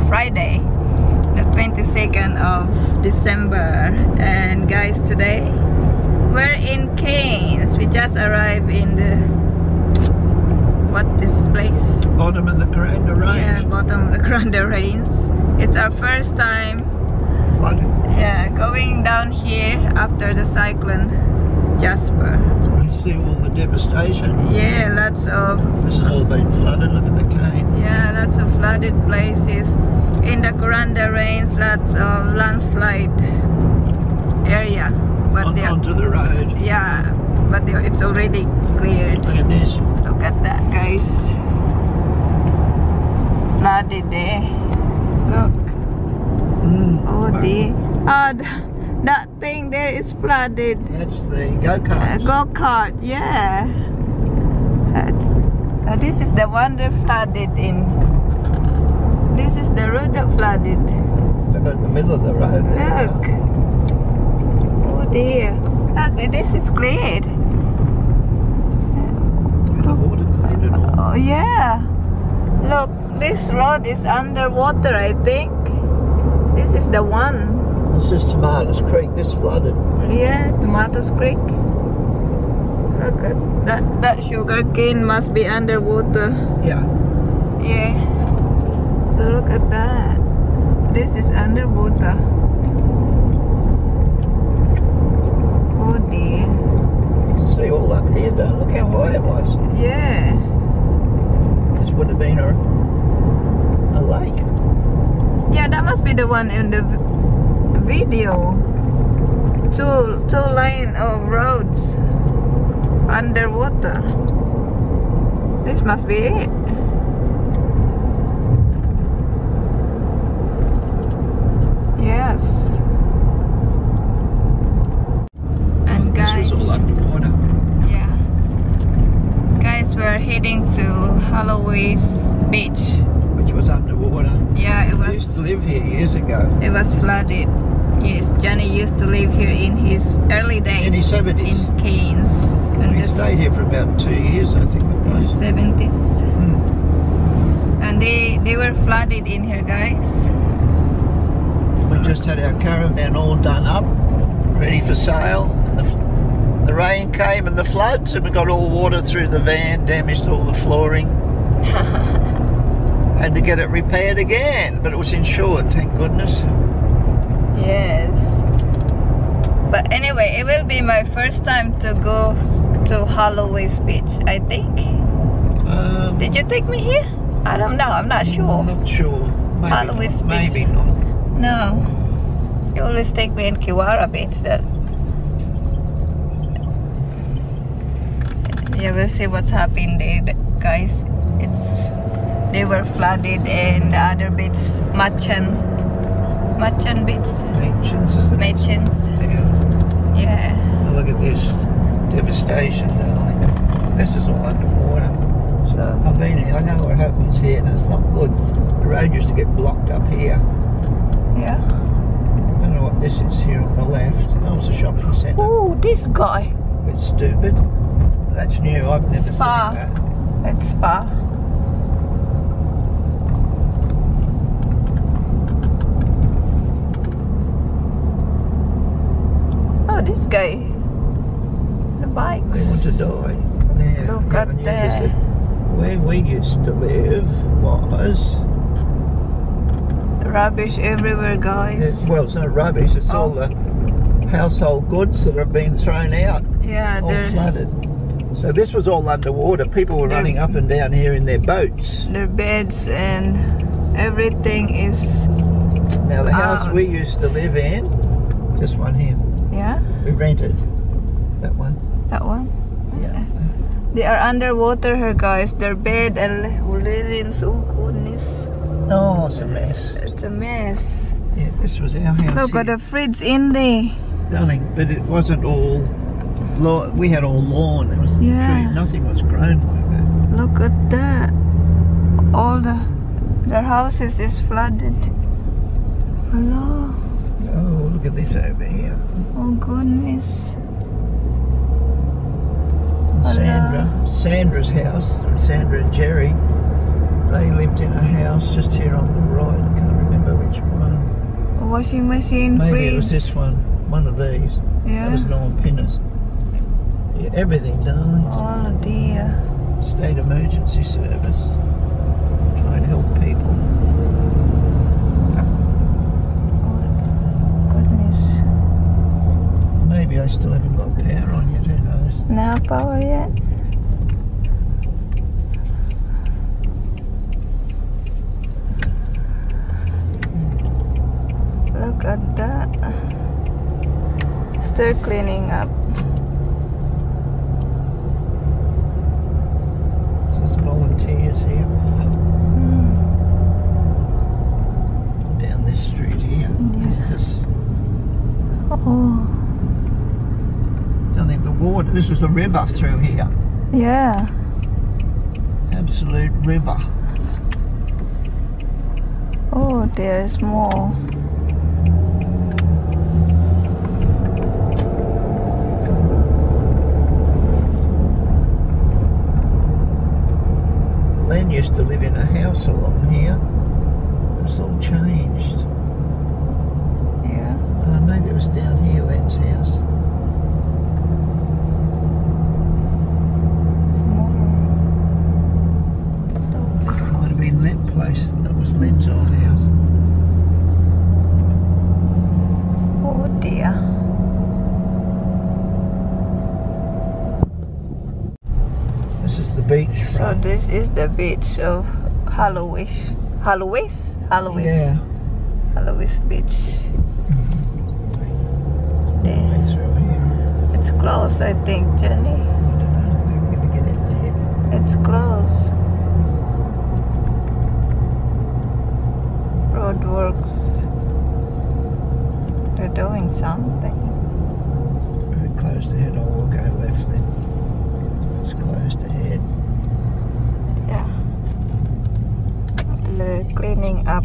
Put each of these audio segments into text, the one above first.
Friday, the 22nd of December, and guys, today we're in Cairns. We just arrived in the this place? Bottom of the Coranda Range. Yeah, bottom of the Coranda Range. It's our first time flooded. Yeah, going down here after the cyclone Jasper. You see all the devastation. Yeah, lots of... This has all been flooded, look at the cane. Yeah, lots of flooded places. In the Coranda Range, lots of landslide area. But onto the road. Yeah, but it's already cleared. Look at this. Look at that, guys. Flooded there. Look. Oh dear. That thing there is flooded. That's the go-kart. Go-kart, yeah. This is the one that flooded in. This is the road that flooded. Look at the middle of the road. Look. Oh dear. This is cleared. The water cleared it all. Oh yeah. Look, this road is underwater, I think. This is the one. This is Tomatoes Creek, this flooded. Yeah, Tomatoes Creek. Look at that sugar cane must be underwater. Yeah. Yeah. So look at that. This is underwater. Oh dear. You can see all up here, don't look how high it was. Yeah. This would have been a lake. Yeah, that must be the one in the video. Two lane of roads underwater. This must be it. Yes. And guys, this was all underwater. yeah, guys, we're heading to HOLLOWAYS beach. Which was underwater. Yeah, it I was. used to live here years ago. It was flooded. Yes, Johnny used to live here in his early days. In his 70s. In Cairns. We stayed here for about 2 years, I think it was. 70s. And they were flooded in here, guys. We just had our caravan all done up, ready for sale. And the rain came and the floods, and we got all water through the van, damaged all the flooring. Had to get it repaired again, but it was insured, thank goodness. Yes. But anyway, it will be my first time to go to HOLLOWAYS beach, I think. Did you take me here? I don't know, I'm not sure. I'm not sure. Maybe HOLLOWAYS beach. Maybe not. No. You always take me in Kiwara beach. Yeah, we'll see what happened there, guys. They were flooded, and the other beach, Machan beach. Machins. Yeah. Oh, look at this devastation, darling. This is all underwater. So I've been here, I know what happens here, and it's not good. The road used to get blocked up here. yeah. I don't know what this is here on the left. Oh, it's a shopping centre. Oh, this guy. Bit stupid. That's new, I've never Spa. seen that. It's Spa. Oh, this guy. The bikes. They want to die. Now, Look at that. Where we used to live was... Rubbish everywhere, guys. Well, it's not rubbish, it's all the household goods that have been thrown out. Yeah, all they're flooded. So this was all underwater. People were running up and down here in their boats. their beds and everything is Now the house we used to live in, just one here, Yeah? We rented that one. That one? Yeah. They are underwater here, guys. Their bed and linens. Oh goodness. Oh, it's a mess. It's a mess. Yeah, this was our house. Look at the fridge in there. Darling, but it wasn't all lawn. We had all lawn. It was Yeah. tree. Nothing was grown like that. Look at that. All their houses is flooded. Hello. Oh, look at this over here. Oh goodness. Sandra's house, Sandra and Jerry, they lived in a house just here on the right. I can't remember which one. A washing machine, Maybe fridge. it was this one of these. Yeah. That was Norman Pinners. Yeah, everything, darling. Oh dear. State emergency service. Trying to help people. Oh goodness. Maybe I still haven't got power on yet, who knows? No power yet? Look at that. Still cleaning up. This is volunteers here. Down this street here. Yeah. This is, Oh. I think the water, this was the river through here. Yeah. Absolute river. Oh, there's more. Len used to live in a house along here. It's all changed. Yeah. Maybe it was down here, Len's house. It's more. Look. Might have been that place. That was Len's old house. Oh dear. This is the beach. So front. this is the beach of HOLLOWAYS. HOLLOWAYS? HOLLOWAYS. Yeah. HOLLOWAYS beach. There. Way through here. It's closed, I think, Jenny. I don't know. We're going to get in there. It's closed. Roadworks. They're doing something. We're closed ahead. Oh, we'll go left then. It's closed ahead. Yeah. They're cleaning up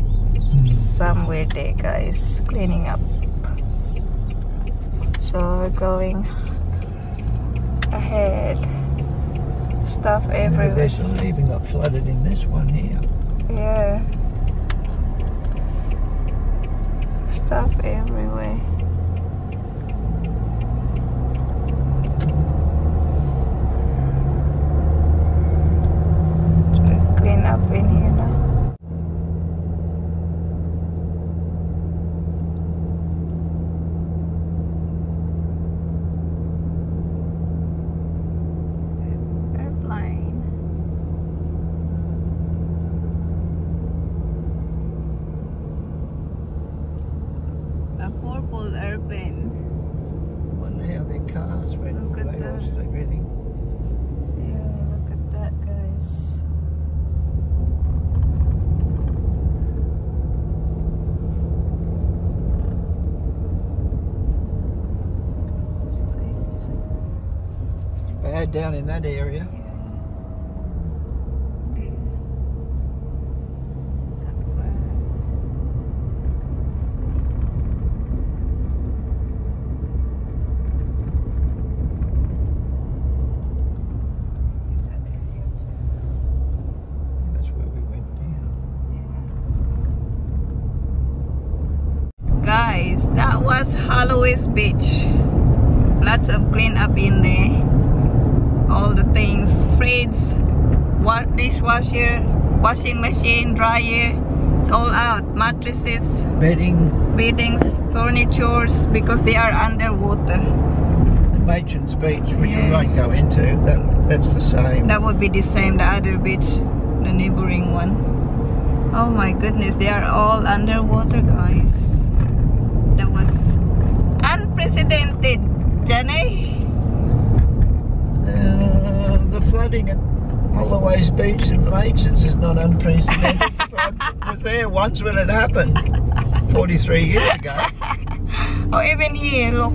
somewhere there, guys. Cleaning up. So we're going ahead. Stuff everywhere. There's even got flooded in this one here. Yeah. Stuff everywhere. So we clean up in here now. Airplane. A purple airplane. Wonder how their cars went. Look at They that. lost everything. Yeah, look at that, guys. Streets. Bad down in that area. That's where we went down. Guys, that was HOLLOWAYS beach. Lots of clean up in there. All the things, fridge, dishwasher, washing machine, dryer, it's all out. Mattresses, beddings, furnitures, because they are underwater. Matron's Beach, which we Yeah. won't go into, that's the same. That would be the same, the other beach, the neighboring one. Oh my goodness, they are all underwater, guys. That was unprecedented. unprecedented, Jenny? The flooding at HOLLOWAYS Beach in Masons is not unprecedented. I was there once when it happened, 43 years ago. Oh, even here, look.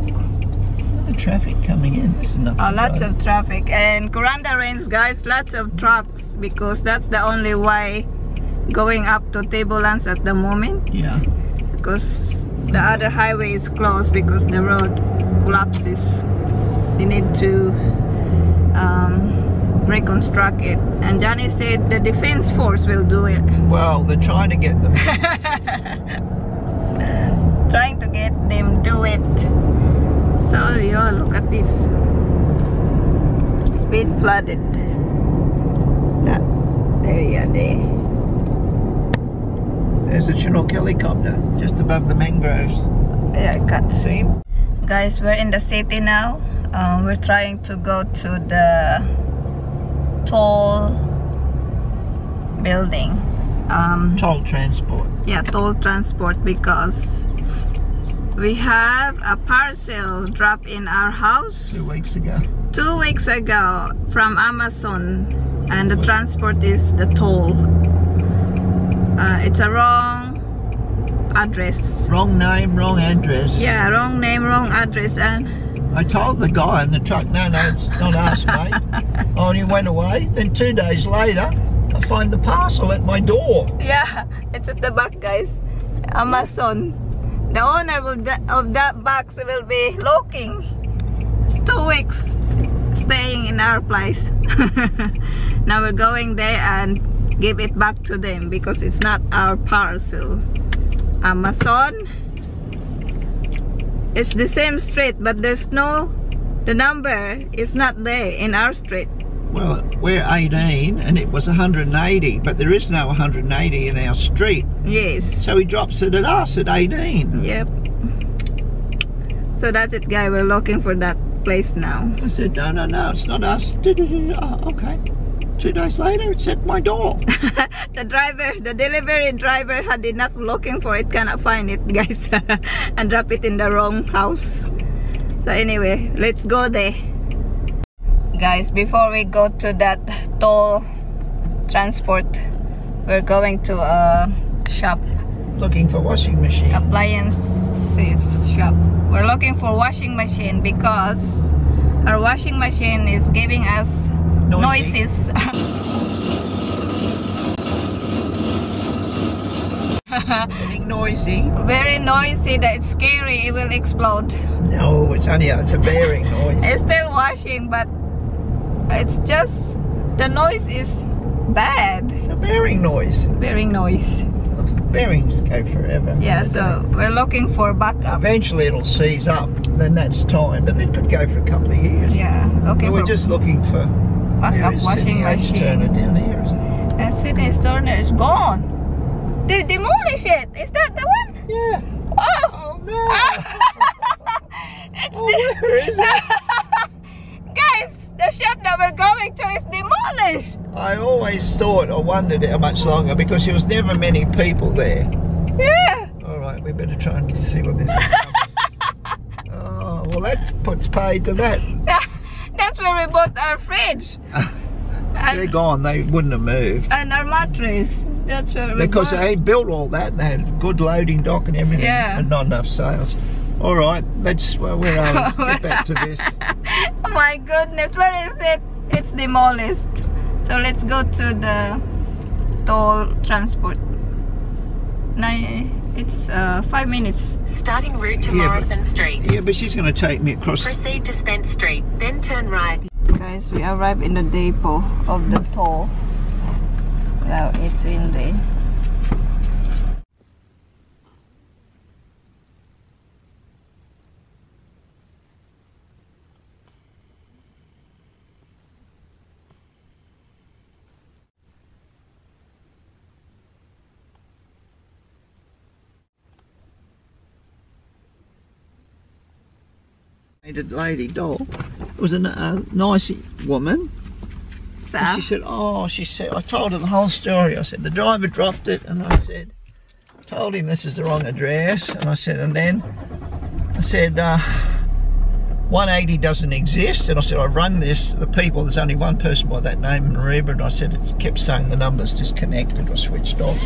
The traffic coming in. This is not Lots of traffic. And Kuranda Rains, guys, lots of trucks because that's the only way going up to Tablelands at the moment. Yeah. Because the other highway is closed because the road collapses. They need to reconstruct it. And Johnny said the defense force will do it. Well, they're trying to get them. Trying to get them do it. So yeah, look at this. It's been flooded. That area there. There's a Chinook helicopter just above the mangroves. Yeah, I can't See him? Guys, we're in the city now. We're trying to go to the toll building. Toll transport. Yeah, toll transport, because we have a parcel dropped in our house 2 weeks ago. 2 weeks ago from Amazon, and the transport is the toll. It's a wrong address. Wrong name, wrong address. Yeah, wrong name, wrong address. And I told the guy in the truck, no, it's not us, mate. Oh, and he went away. Then 2 days later, I find the parcel at my door. yeah, it's at the back, guys. Amazon. The owner of that box will be looking. It's 2 weeks staying in our place. Now we're going there and give it back to them because it's not our parcel. Amazon. It's the same street, but there's no, the number is not there in our street. Well, we're 18 and it was 180, but there is no 180 in our street. Yes. So he drops it at us at 18. Yep. So that's it, guy. We're looking for that place now. I said, no, it's not us. Oh, okay. 2 days later, it's at my door. The delivery driver had enough looking for it, cannot find it, guys, and drop it in the wrong house. So anyway, let's go there. Guys, before we go to that toll transport, we're going to a shop. Looking for washing machine. Appliances shop. We're looking for washing machine because our washing machine is giving us noises. Getting noisy. Very noisy, that it's scary, it will explode. No, it's only it's a bearing noise. It's still washing, but it's just the noise is bad. It's a bearing noise. Bearing noise. Bearings go forever. Yeah, so we're looking for backup. Eventually it'll seize up, then that's time, but it could go for a couple of years. Yeah, okay. We're just looking for backup washing machine. Turner down here, isn't it? And Sydney's Turner is gone. They demolished it. Is that the one? Yeah. Oh, no. It's where is it? Guys, the shop that we're going to is demolished. I always thought or wondered how much longer because there was never many people there. Yeah. Alright, we better try and see what this is. Oh, well that puts paid to that. That's where we bought our fridge. They're gone, they wouldn't have moved. And our mattress. That's where we because bought. they built all that, they had good loading dock and everything, yeah. And not enough sales. Alright, let's, well, we're get back to this. Oh my goodness, where is it? It's demolished. So let's go to the toll transport. It's 5 minutes. Starting route to Morrison Street. Yeah, but she's going to take me across. Proceed to Spence Street, then turn right. Guys, we arrived in the depot of the toll. Now it's in there. Lady doll. It was a nice woman. So she said, I told her the whole story. I said the driver dropped it, and I told him this is the wrong address, and I said, and then I said 180 doesn't exist. And I said, I run this, the people, there's only one person by that name in Mareeba, and I said, it kept saying the number's disconnected or switched off.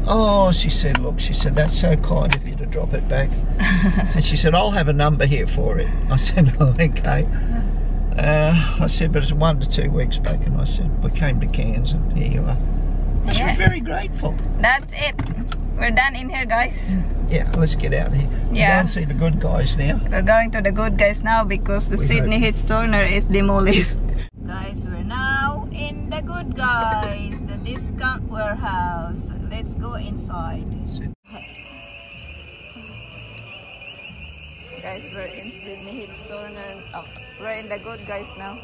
Oh, she said, look, she said, that's so kind of you to drop it back. And she said, I'll have a number here for it. I said, oh, okay. I said, but it's 1 to 2 weeks back. And I said, we came to Cairns and here you are. She was very grateful. That's it. We're done in here, guys. Yeah, let's get out of here. Yeah. Go and see the good guys now. We're going to the good guys now because the Sydney Hitch Turner is demolished. Guys, we're now in the good guys, the discount warehouse. Let's go inside. Guys, we're in Sydney Hitch Turner. Oh, we're in the good guys now.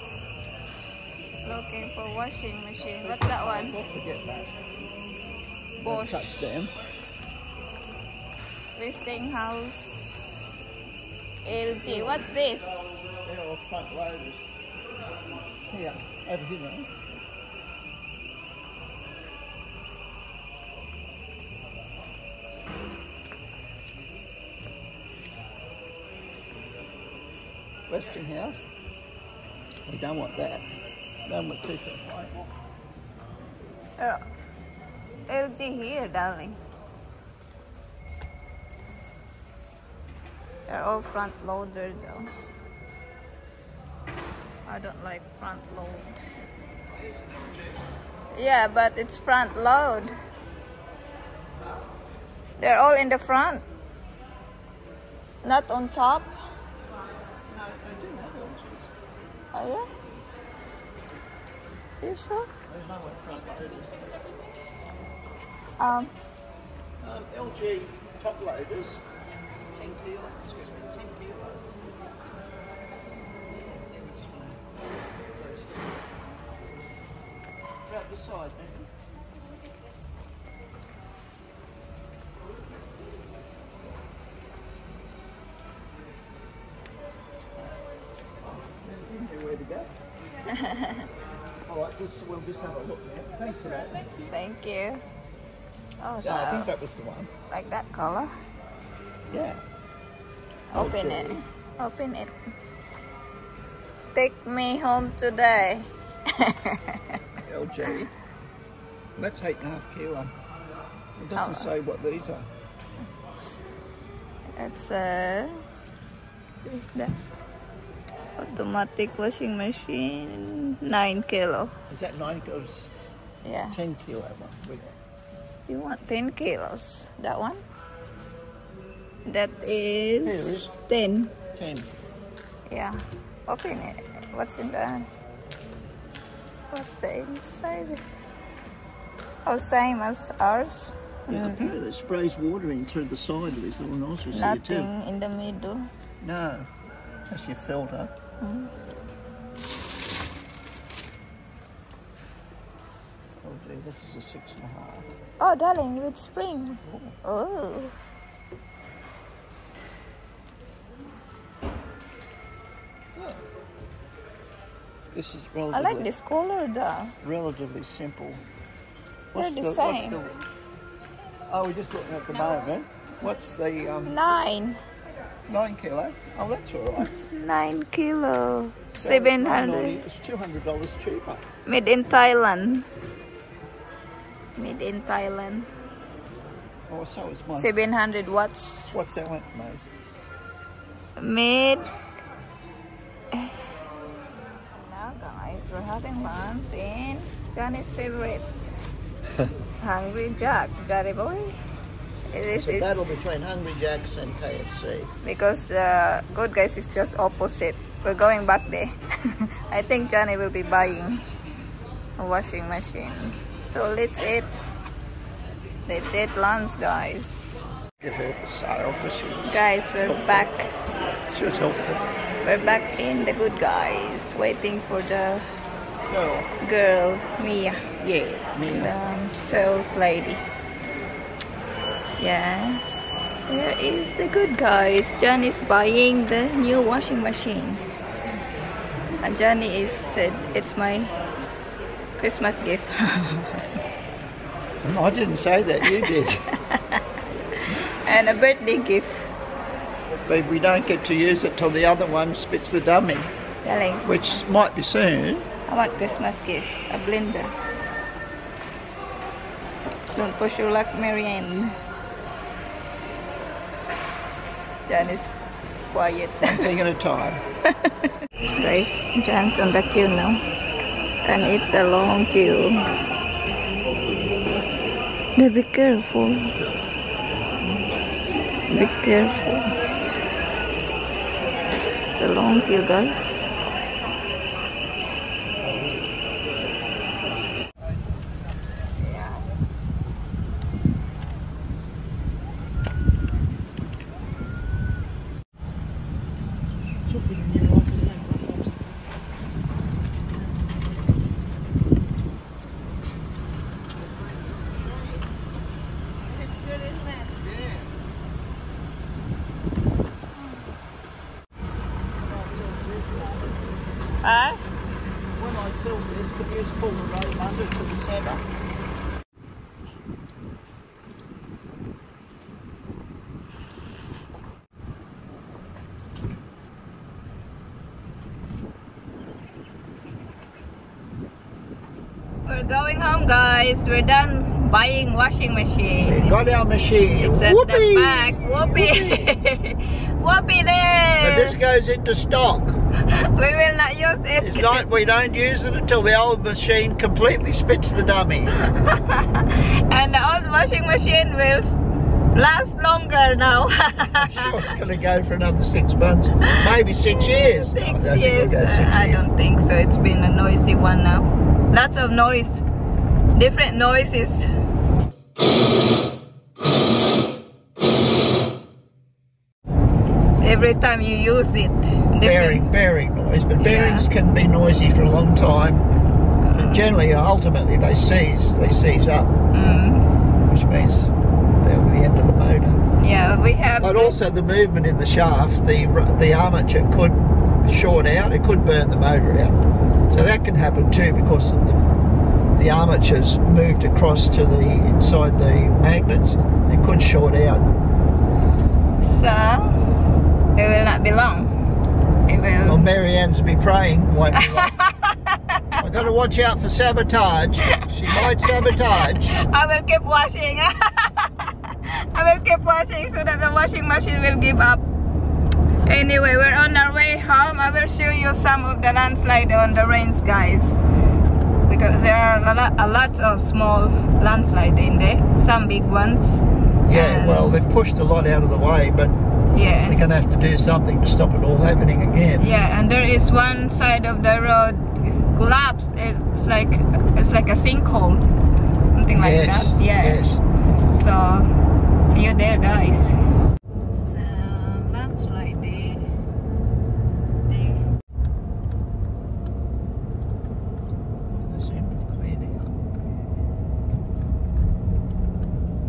Looking for washing machine. What's that one? Don't forget that. Bosch. Touch them. Westinghouse. LG. What's this? They're all front loaders. Here, over here now. Westinghouse. We don't want that. Don't want 2 foot high. LG here, darling. They're all front loader though. I don't like front load. Yeah, but it's front load. They're all in the front. Not on top. Oh yeah? You sure? There's no one front loaders. LG top loaders. 10 kilo. Excuse me, 10 kilo. Out the side, man. Where to go? Alright, we'll just have a look now. Thanks for that. Thank you. Oh, Yeah, I think that was the one. like that color. Yeah. Open it. Open it. Take me home today. LG. That's 8.5 kilo. It doesn't say what these are. It's a automatic washing machine, 9 kilo. Is that 9 kilos? Yeah. 10 kilo one. With You want 10 kilos? That one? That is 10. 10. Yeah. Open it. What's in the? What's the inside? Oh, same as ours. Yeah, apparently it sprays water in through the side of these little nostrils here too. Nothing in the middle. No, that's your filter. Oh gee, this is a 6.5. Oh, darling, with spring. Oh. This is I relatively, like this color though. relatively simple. They're the same. Oh, we're just looking at the moment. What's the 9. 9 kilo? Oh, that's all right. 9 kilo. So 700. It's $200 cheaper. Made in Thailand. Made in Thailand. Oh, so is mine. 700 watts. What's that one made? Made. Now guys, we're having lunch in Johnny's favorite. Hungry Jack, Johnny boy. This It's a is battle between Hungry Jack's and KFC. because the Good Guys is just opposite. We're going back there. I think Johnny will be buying a washing machine. So let's eat. Let's eat lunch, guys. Give her the sale because she Guys, we're back. was helpful. We're back in the Good Guys, waiting for the Girl. girl, Mia. Yeah, me. The sales lady. Yeah. Where is the Good Guys? Johnny's buying the new washing machine. And Johnny is said it's my Christmas gift. I didn't say that, you did. And a birthday gift. but we don't get to use it till the other one spits the dummy, Darling, which might be soon. I want Christmas gift, a blender. Don't push your luck, Marianne. Jan is quiet. One thing at a time. Guys, Jan's on the queue now. And it's a long queue. Now be careful. Be careful. It's a long queue, guys. When I tilt this, can you just pull the rope under to the centre? We're going home, guys. We're done buying washing machine. We got our machine. It's at Whoopee! the back. Whoopee! Whoopee there! But this goes into stock. We will not use it. It's like we don't use it until the old machine completely spits the dummy. And the old washing machine will last longer now. I'm sure it's going to go for another 6 months, maybe 6 years. 6 I don't think years. it'll go 6 I years. don't think so. It's been a noisy one now. Lots of noise. Different noises. Every time you use it. Bearing noise, but bearings can be noisy for a long time. But generally, ultimately, they seize up, which means they're at the end of the motor. Yeah, we have. But also the movement in the shaft, the armature could short out. It could burn the motor out. So that can happen too because of the armatures moved across to the inside the magnets. It could short out. So it will not be long. It will. Well, Marianne's be praying. Won't be long. I've got to watch out for sabotage. She might sabotage. I will keep washing. I will keep washing so that the washing machine will give up. Anyway, we're on our way home. I will show you some of the landslide on the range, guys. Because there are a lot of small landslide in there. Some big ones. Yeah, well, they've pushed a lot out of the way, but yeah, they're going to have to do something to stop it all happening again. Yeah, and there is one side of the road collapsed. It's like a sinkhole, something like that. Yeah. Yes. So see you there, guys. Some landslide there. They seem to have cleared out.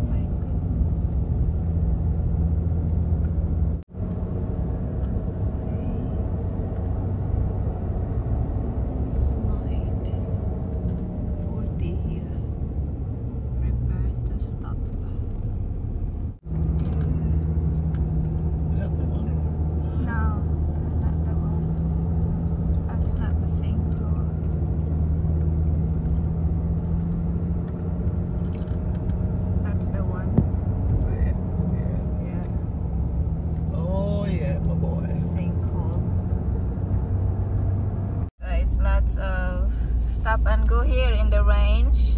My goodness. Slide 40 here. Prepare to stop. Is that the one? No, not the one. That's not the same road. That's the one. There. Yeah. Yeah. Oh yeah, my boy. Sinkhole. Guys, lots of stop and go here in the range,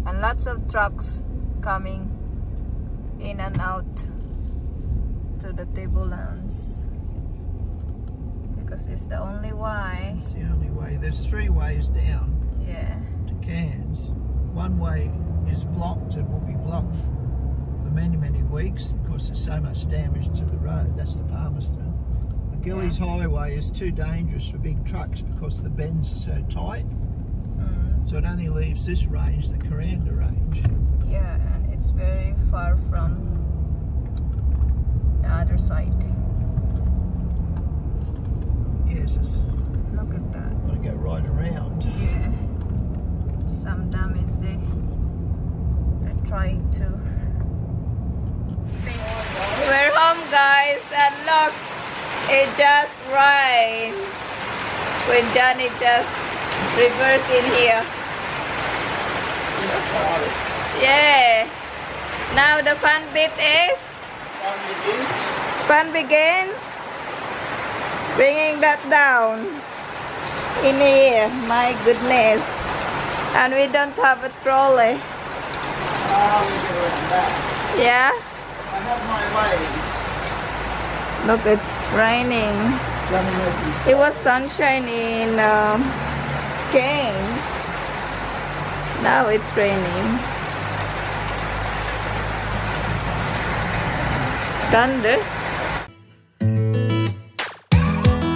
and lots of trucks coming in and out to the tablelands because it's the only way. It's the only way. There's 3 ways down Yeah. to Cairns. One way is blocked and will be blocked for many, many weeks because there's so much damage to the road. That's the Palmerston. The Gillies Highway is too dangerous for big trucks because the bends are so tight. So it only leaves this range, the Coranda range. Yeah, and it's very far from the other side. Yes, it's Look at that. got to go right around. Yeah. Some damage there. They're trying to fix. We're home, guys, at long It just rained when Johnny just reversed in here. Yeah. Now the fun bit is? Fun begins. Bringing that down in here. My goodness. And we don't have a trolley. Yeah? I have my ways. Look, it's raining. It was sunshine in Keynes. Now it's raining. Thunder.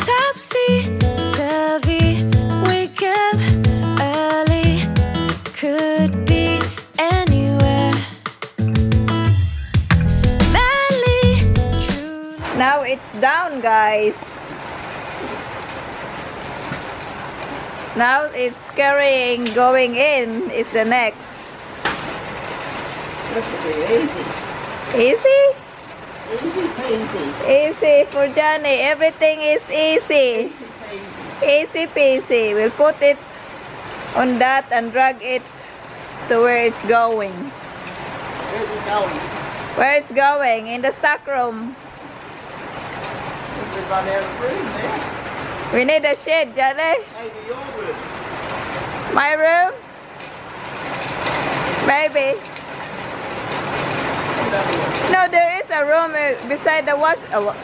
Topsy-turvy, wake up early, could be anywhere. Madly, truly. Now it's down, guys. Now it's carrying, going in is the next. This will be easy. Easy? Easy peasy. Easy for Johnny. Everything is easy. Easy peasy. Easy peasy. We'll put it on that and drag it to where it's going. Where's it going? Where it's going? In the stock room. We could run out of room there. We need a shed, Johnny. Maybe your room. My room? Maybe. No, there is a room beside the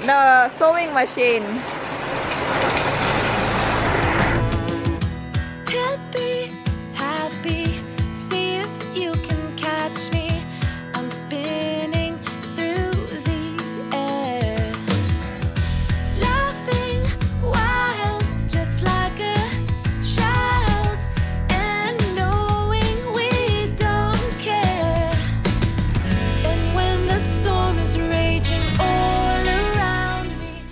the sewing machine. Happy, happy, see if you can catch me. I'm spinning through the air, laughing wild, just like a child, and knowing we don't care. And when the storm is raging all around me,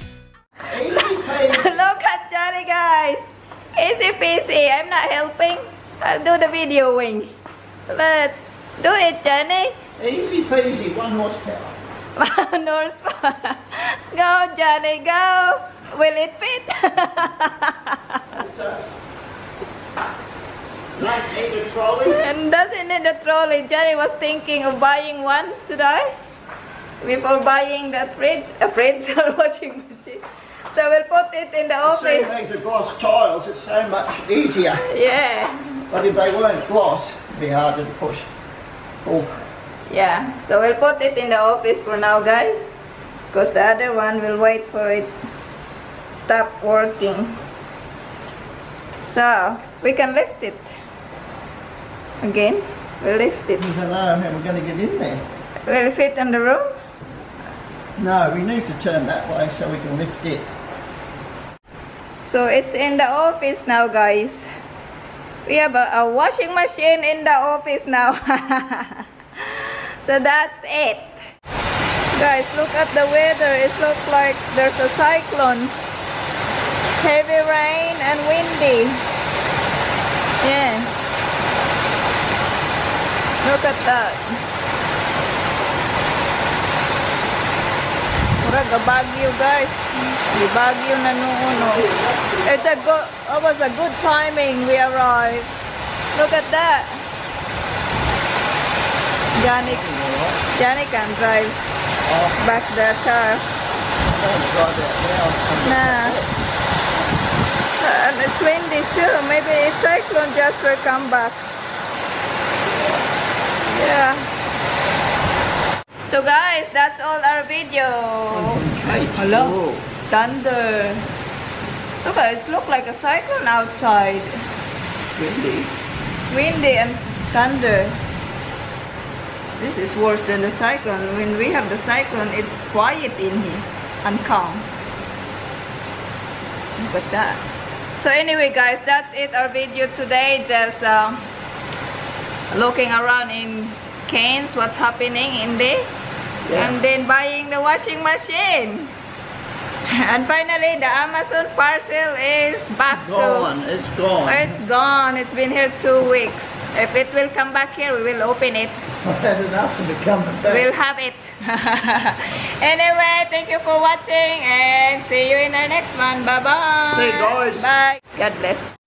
Easy peasy. Look at Johnny, guys. Easy peasy. I'm not helping. I'll do the videoing. Let's do it, Johnny. Easy peasy, 1 horsepower. North. Go, Johnny, go. Will it fit? It's like need a trolley. And doesn't need a trolley. Johnny was thinking of buying one today before buying that fridge or washing machine. So we'll put it in the Seeing office. these are gloss tiles, it's so much easier. Yeah, But if they weren't gloss, it'd be harder to push. Oh, yeah. So we'll put it in the office for now, guys, because the other one will wait for it stop working. So we can lift it again. We'll lift it. I don't know how we're going to get in there. Will it fit in the room? No, we need to turn that way so we can lift it. So it's in the office now, guys. We have a washing machine in the office now. So that's it. Guys, look at the weather. It looks like there's a cyclone. Heavy rain and windy. Yeah. Look at that. Murag Baguio, guys. Di Baguio na noon. It was a good timing we arrived. Look at that. Johnny can drive back the car. Nah. And it's windy too. Maybe it's cyclone Jasper come back. Yeah. So guys, that's all our video. Hello. Thunder. Look, it looks like a cyclone outside. Windy. Windy and thunder. This is worse than the cyclone. When we have the cyclone, it's quiet in here and calm. Look at that. So anyway, guys, that's it. Our video today. Just looking around in Keynes, what's happening in there. Yeah. And then buying the washing machine. And finally, the Amazon parcel is back. It's gone. It's gone. It's been here 2 weeks. If it will come back here, we will open it. I've had enough of it coming back. We'll have it. Anyway, thank you for watching and see you in our next one. Bye bye. See you guys. Bye. God bless.